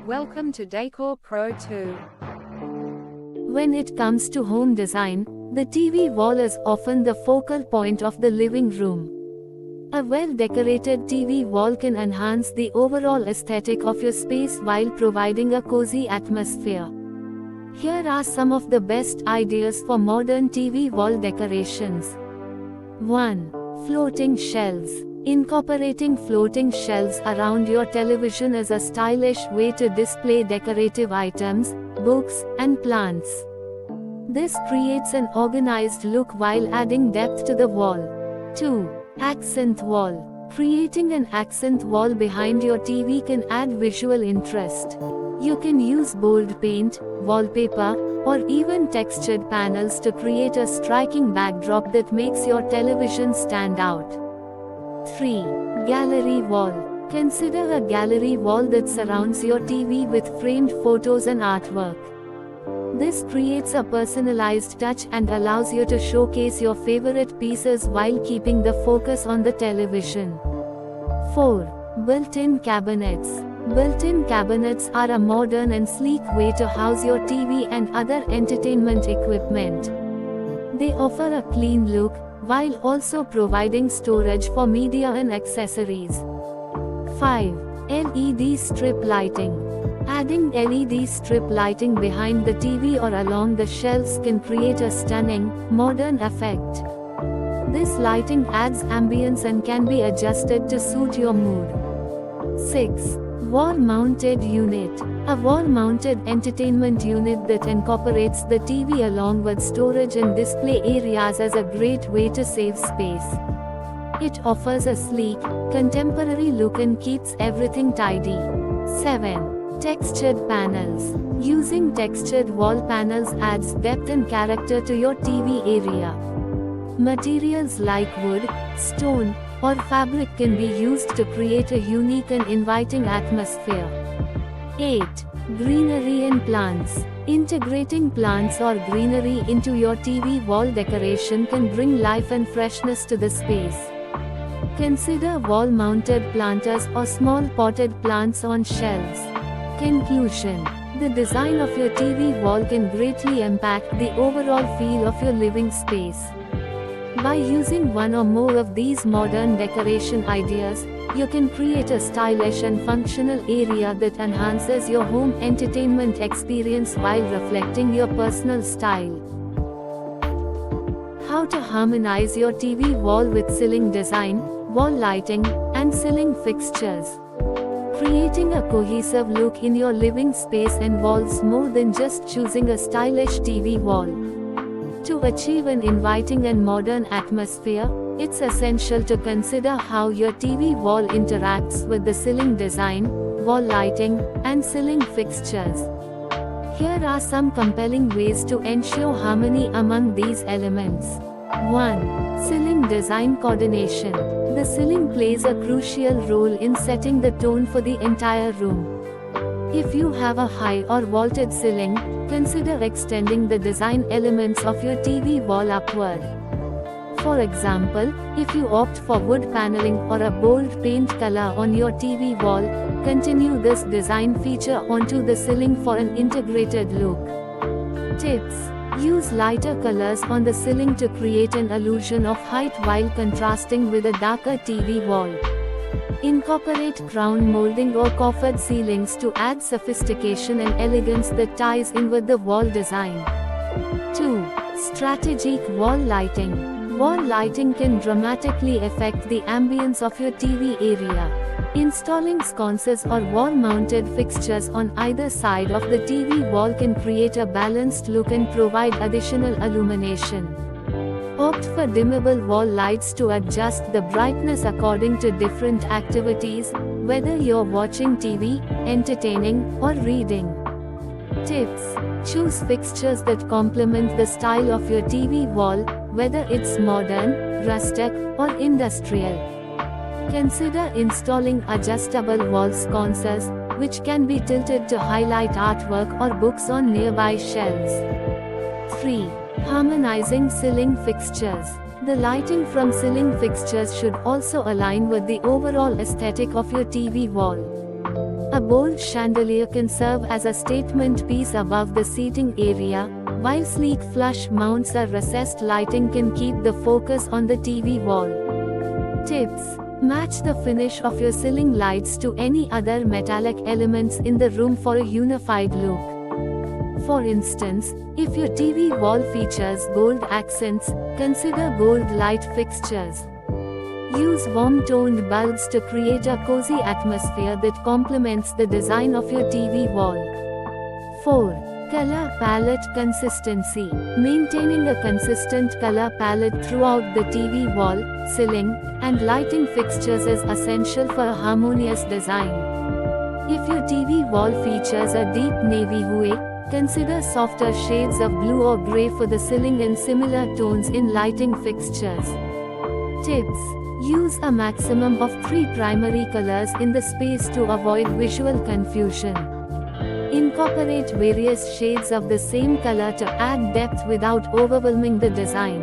Welcome to Decor Pro 2. When it comes to home design, the TV wall is often the focal point of the living room. A well-decorated TV wall can enhance the overall aesthetic of your space while providing a cozy atmosphere. Here are some of the best ideas for modern TV wall decorations. 1. Floating shelves. Incorporating floating shelves around your television is a stylish way to display decorative items, books, and plants. This creates an organized look while adding depth to the wall. 2. Accent wall. Creating an accent wall behind your TV can add visual interest. You can use bold paint, wallpaper, or even textured panels to create a striking backdrop that makes your television stand out. 3. Gallery wall. Consider a gallery wall that surrounds your TV with framed photos and artwork. This creates a personalized touch and allows you to showcase your favorite pieces while keeping the focus on the television. 4. Built-in cabinets. Built-in cabinets are a modern and sleek way to house your TV and other entertainment equipment. They offer a clean look, while also providing storage for media and accessories. 5. LED strip lighting. Adding LED strip lighting behind the TV or along the shelves can create a stunning, modern effect. This lighting adds ambience and can be adjusted to suit your mood. 6. Wall-mounted unit. A wall-mounted entertainment unit that incorporates the TV along with storage and display areas is a great way to save space. It offers a sleek, contemporary look and keeps everything tidy. 7. Textured panels. Using textured wall panels adds depth and character to your TV area. Materials like wood, stone, or fabric can be used to create a unique and inviting atmosphere. 8. Greenery and plants. Integrating plants or greenery into your TV wall decoration can bring life and freshness to the space. Consider wall-mounted planters or small potted plants on shelves. Conclusion. The design of your TV wall can greatly impact the overall feel of your living space. By using one or more of these modern decoration ideas, you can create a stylish and functional area that enhances your home entertainment experience while reflecting your personal style. How to harmonize your TV wall with ceiling design, wall lighting, and ceiling fixtures. Creating a cohesive look in your living space involves more than just choosing a stylish TV wall. To achieve an inviting and modern atmosphere, it's essential to consider how your TV wall interacts with the ceiling design, wall lighting, and ceiling fixtures. Here are some compelling ways to ensure harmony among these elements. 1. Ceiling design coordination. The ceiling plays a crucial role in setting the tone for the entire room. If you have a high or vaulted ceiling, consider extending the design elements of your TV wall upward. For example, if you opt for wood paneling or a bold paint color on your TV wall, continue this design feature onto the ceiling for an integrated look. Tips. Use lighter colors on the ceiling to create an illusion of height while contrasting with a darker TV wall. Incorporate crown molding or coffered ceilings to add sophistication and elegance that ties in with the wall design. 2. Strategic wall lighting. Wall lighting can dramatically affect the ambience of your TV area. Installing sconces or wall-mounted fixtures on either side of the TV wall can create a balanced look and provide additional illumination. Opt for dimmable wall lights to adjust the brightness according to different activities, whether you're watching TV, entertaining, or reading. Tips. Choose fixtures that complement the style of your TV wall, whether it's modern, rustic, or industrial. Consider installing adjustable wall sconces, which can be tilted to highlight artwork or books on nearby shelves. 3. Harmonizing ceiling fixtures. The lighting from ceiling fixtures should also align with the overall aesthetic of your TV wall. A bold chandelier can serve as a statement piece above the seating area, while sleek flush mounts or recessed lighting can keep the focus on the TV wall. Tips: match the finish of your ceiling lights to any other metallic elements in the room for a unified look. For instance, if your TV wall features gold accents, consider gold light fixtures. Use warm-toned bulbs to create a cozy atmosphere that complements the design of your TV wall. 4. Color palette consistency. Maintaining a consistent color palette throughout the TV wall, ceiling, and lighting fixtures is essential for a harmonious design. If your TV wall features a deep navy hue, consider softer shades of blue or gray for the ceiling and similar tones in lighting fixtures. Tips: use a maximum of 3 primary colors in the space to avoid visual confusion. Incorporate various shades of the same color to add depth without overwhelming the design.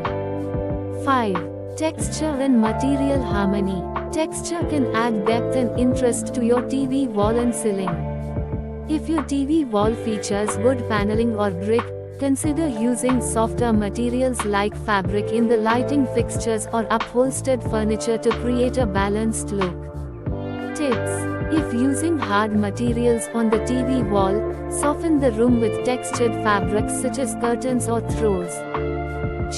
5. Texture and material harmony. Texture can add depth and interest to your TV wall and ceiling. If your TV wall features wood paneling or brick, consider using softer materials like fabric in the lighting fixtures or upholstered furniture to create a balanced look. Tips: if using hard materials on the TV wall, soften the room with textured fabrics such as curtains or throws.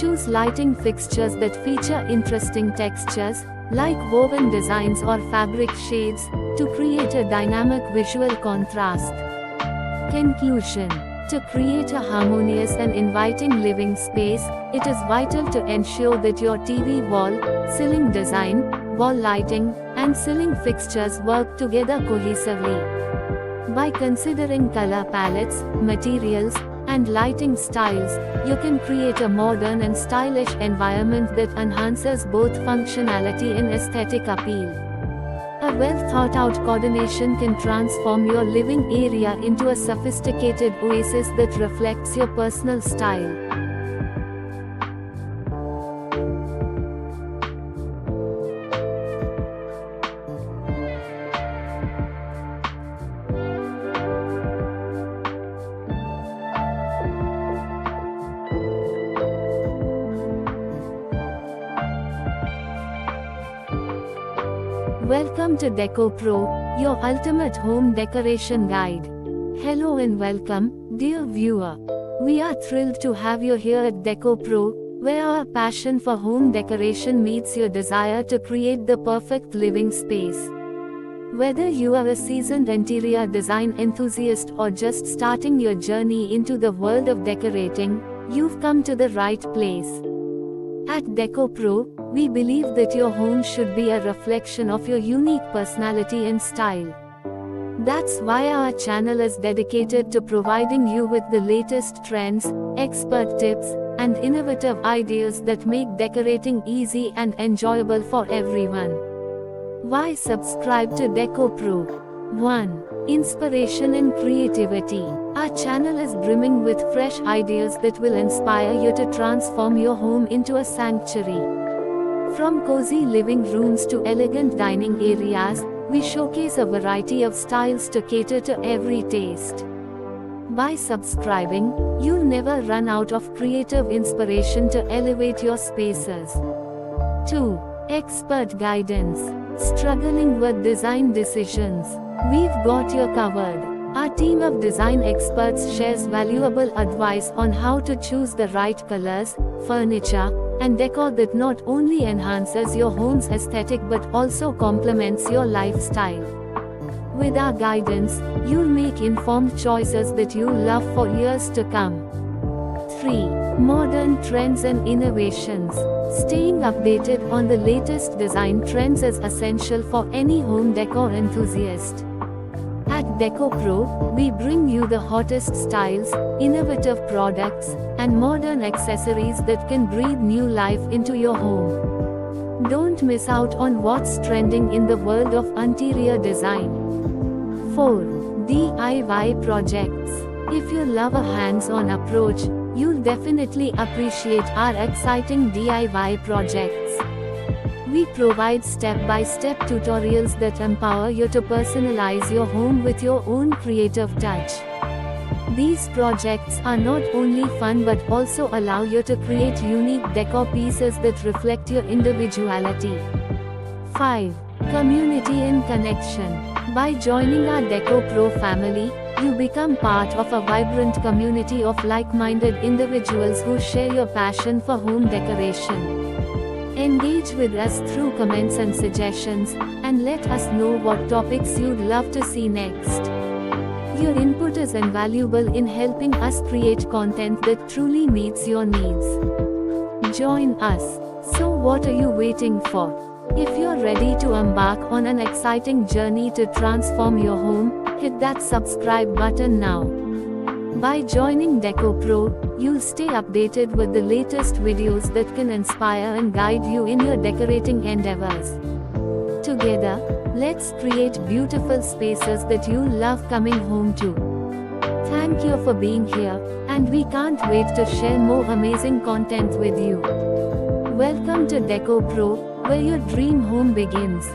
Choose lighting fixtures that feature interesting textures, like woven designs or fabric shades, to create a dynamic visual contrast. Conclusion: to create a harmonious and inviting living space, it is vital to ensure that your TV wall, ceiling design, wall lighting, and ceiling fixtures work together cohesively. By considering color palettes, materials, and lighting styles, you can create a modern and stylish environment that enhances both functionality and aesthetic appeal. A well-thought-out coordination can transform your living area into a sophisticated oasis that reflects your personal style. Welcome to Deco Pro, your ultimate home decoration guide. Hello and welcome, dear viewer. We are thrilled to have you here at Deco Pro, where our passion for home decoration meets your desire to create the perfect living space. Whether you are a seasoned interior design enthusiast or just starting your journey into the world of decorating, you've come to the right place. At Deco Pro, we believe that your home should be a reflection of your unique personality and style. That's why our channel is dedicated to providing you with the latest trends, expert tips, and innovative ideas that make decorating easy and enjoyable for everyone. Why subscribe to Deco Pro? 1. Inspiration and creativity. Our channel is brimming with fresh ideas that will inspire you to transform your home into a sanctuary. From cozy living rooms to elegant dining areas, we showcase a variety of styles to cater to every taste. By subscribing, you'll never run out of creative inspiration to elevate your spaces. 2. Expert guidance. Struggling with design decisions? We've got you covered. Our team of design experts shares valuable advice on how to choose the right colors, furniture, and decor that not only enhances your home's aesthetic but also complements your lifestyle. With our guidance, you'll make informed choices that you'll love for years to come. 3. Modern trends and innovations. Staying updated on the latest design trends is essential for any home decor enthusiast. At Deco Pro, we bring you the hottest styles, innovative products, and modern accessories that can breathe new life into your home. Don't miss out on what's trending in the world of interior design. 4. DIY projects. If you love a hands-on approach, you'll definitely appreciate our exciting DIY projects. We provide step-by-step tutorials that empower you to personalize your home with your own creative touch. These projects are not only fun but also allow you to create unique decor pieces that reflect your individuality. 5. Community and connection. By joining our Deco Pro family, you become part of a vibrant community of like-minded individuals who share your passion for home decoration. Engage with us through comments and suggestions, and let us know what topics you'd love to see next. Your input is invaluable in helping us create content that truly meets your needs. Join us. So what are you waiting for? If you're ready to embark on an exciting journey to transform your home, hit that subscribe button now. By joining Deco Pro, you'll stay updated with the latest videos that can inspire and guide you in your decorating endeavors. Together, let's create beautiful spaces that you'll love coming home to. Thank you for being here, and we can't wait to share more amazing content with you. Welcome to Deco Pro, where your dream home begins.